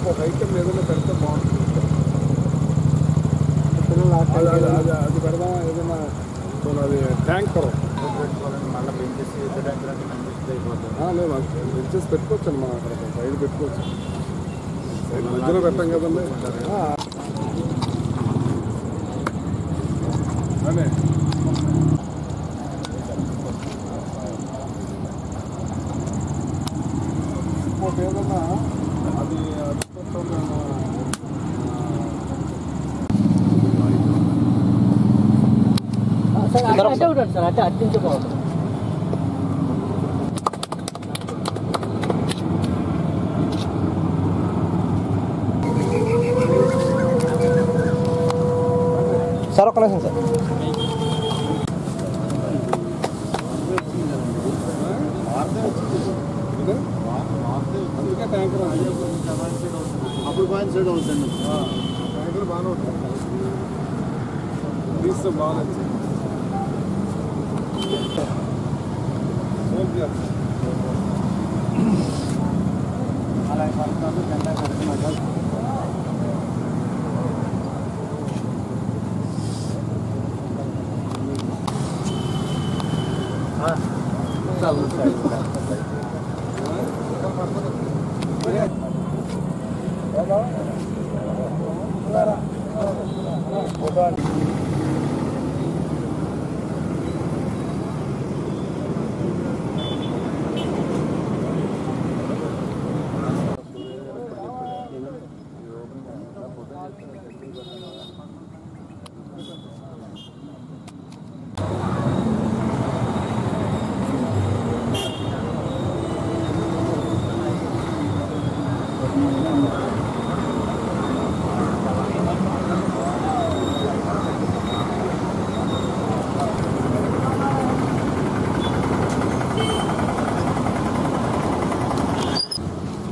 ఒక ఐటమ్ ఏదైనా పెడితే బాగుంటుంది. అది పెడదాం ఏదైనా. అది ట్యాంకర్ మళ్ళీ బెంచెస్ లేదు, బెంచెస్ పెట్టుకోవచ్చు అండి. మనం అక్కడ సైడ్ పెట్టుకోవచ్చు. సైడ్ మధ్యలో పెట్టాం కదండి. అదే ఇంకోటి ఏదన్నా అది అట్టే ఉంటాడు సార్, అట్టే అట్టించుకోవాలి. సార్ ఒక్క నిమిషం సార్. అందుకే ట్యాంకర్ అప్పుడు పాయింట్ సైడ్ అవుతుంది. ట్యాంకర్ బాగానే ఉంటుంది. తీస్తే బాగా అలాగే పడుతుంది జెండా కడుతున్నారు.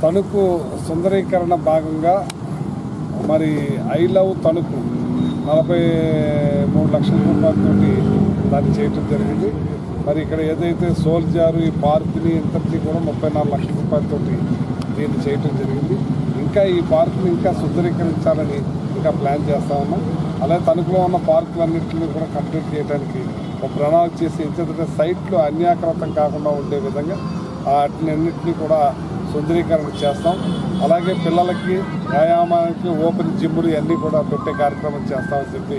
తణుకు సుందరీకరణ భాగంగా మరి ఐ లవ్ తణుకు 43 లక్షల రూపాయలతో దాన్ని చేయటం జరిగింది. మరి ఇక్కడ ఏదైతే సోల్జారు ఈ పార్కుని ఇంతటి కూడా 34 లక్షల రూపాయలతో దీన్ని చేయటం జరిగింది. ఇంకా ఈ పార్కుని ఇంకా సుందరీకరించాలని ఇంకా ప్లాన్ చేస్తూ ఉన్నాం. అలాగే తణుకులో ఉన్న పార్కులన్నింటినీ కూడా కంప్లీట్ చేయడానికి ఒక ప్రణాళిక చేసి ఎందుకంటే సైట్లు అన్యాకృతం కాకుండా ఉండే విధంగా వాటిని కూడా సుందరీకరణ చేస్తాం. అలాగే పిల్లలకి వ్యాయామానికి ఓపెన్ జిమ్లు ఇవన్నీ కూడా పెట్టే కార్యక్రమం చేస్తామని చెప్పి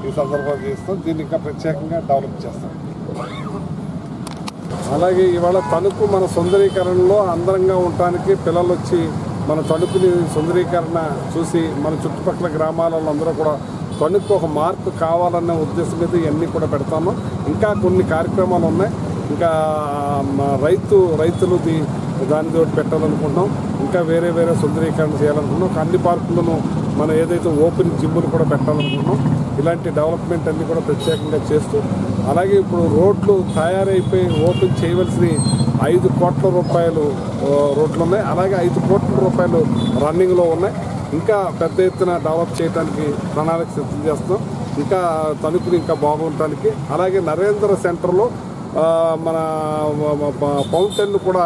ఈ సందర్భంగా చేస్తాం. దీన్ని ఇంకా ప్రత్యేకంగా డెవలప్ చేస్తాం. అలాగే ఇవాళ తణుకు మన సుందరీకరణలో అందంగా ఉండటానికి పిల్లలు వచ్చి మన తణుకుని సుందరీకరణ చూసి మన చుట్టుపక్కల గ్రామాలలో అందరూ కూడా తణుకు ఒక మార్పు కావాలన్న ఉద్దేశం మీద ఇవన్నీ కూడా పెడతాము. ఇంకా కొన్ని కార్యక్రమాలు ఉన్నాయి. ఇంకా రైతులది దానితో పెట్టాలనుకుంటున్నాం. ఇంకా వేరే సుందరీకరణ చేయాలనుకుంటున్నాం. అన్ని పార్కులను మనం ఏదైతే ఓపెన్ జిమ్లు కూడా పెట్టాలనుకుంటున్నాం. ఇలాంటి డెవలప్మెంట్ అన్నీ కూడా ప్రత్యేకంగా చేస్తూ అలాగే ఇప్పుడు రోడ్లు తయారైపోయి ఓపెన్ చేయవలసిన 5 కోట్ల రూపాయలు రోడ్లు ఉన్నాయి. అలాగే 5 కోట్ల రూపాయలు రన్నింగ్లో ఉన్నాయి. ఇంకా పెద్ద ఎత్తున డెవలప్ చేయడానికి ప్రణాళిక సిద్ధం చేస్తున్నాం. ఇంకా తణుకుని ఇంకా బాగుండటానికి అలాగే నరేంద్ర సెంటర్లో మన ఫౌంటైన్ కూడా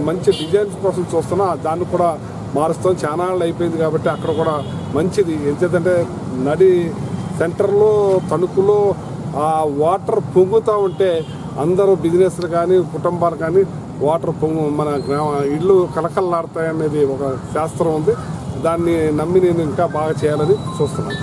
మంచి డిజైన్స్ కోసం చూస్తున్నాం. దాన్ని కూడా మారుస్తాం. చాలా నాళ్ళు అయిపోయింది కాబట్టి అక్కడ కూడా మంచిది. ఎందుకంటే నడి సెంటర్లో తణుకులో ఆ వాటర్ పొంగుతూ ఉంటే అందరూ బిజినెస్లు కానీ కుటుంబాలు కానీ వాటర్ మన ఇళ్ళు కలకల్లాడతాయనేది ఒక శాస్త్రం ఉంది. దాన్ని నమ్మి నేను ఇంకా బాగా చేయాలని చూస్తున్నాను.